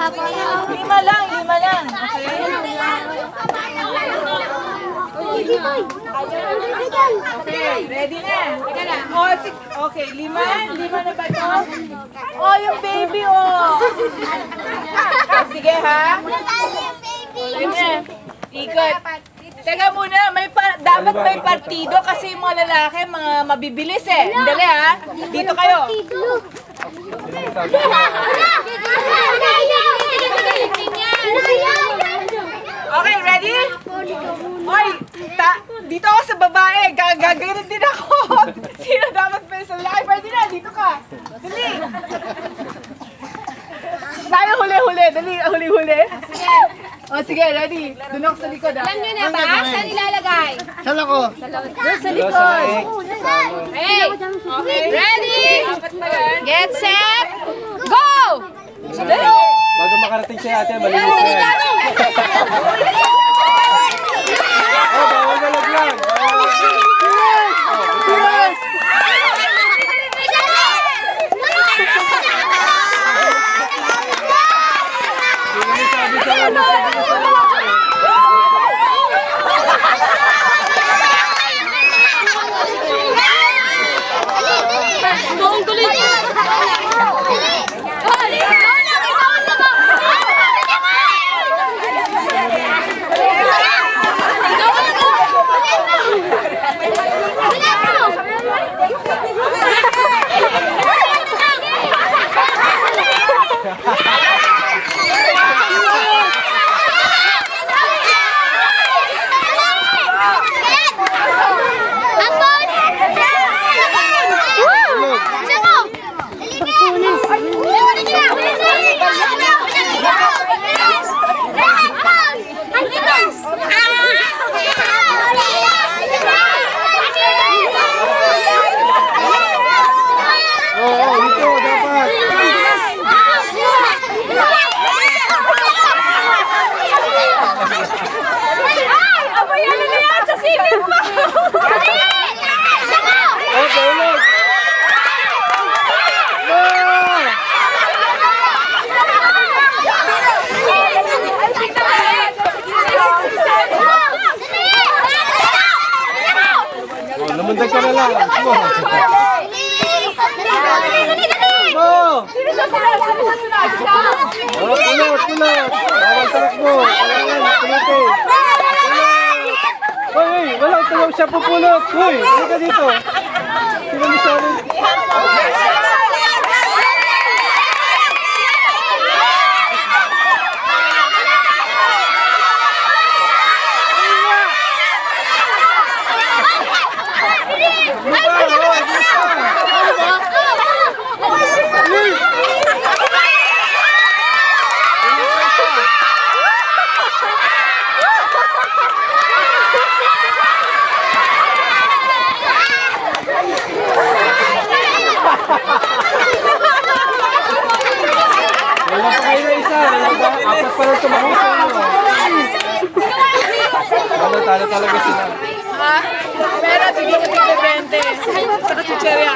Lima lang. Okay. Okay, ready na. Okay, lima na ba ito? Oh, yung baby, oh. Sige, ha? Sige, ikot. Teka muna, dapat may partido kasi yung mga lalaki, mga mabibilis eh. Dali, ha? Dito kayo. Okay, ready? Oy, dito ako sa babae. Gagawin din ako. Sino dapat pa sa lalaki? Pwede na, dito ka. Dali. Tayo huli-huli. Dali, huli-huli. O, sige, ready. Doon ako sa likod, ha? Alam nyo na ba? Saan ilalagay? Saan ako? Doon sa likod. Hey! Okay, ready? Get set! Go! Bago makarating siya ate, malinis na yan. Oh, bawal malaglag. Namundag ka na lang. Mo. Pulat. Bawal tarakbo. Pulutin. Hoy, walang tulog siya pupulot. Hoy, halika dito. Sino ni Sally? Wala pa kayo na isa. Apat pa rin tumakot. Talo talaga sila. Ha? Pero sige, 20. Sa kutserya.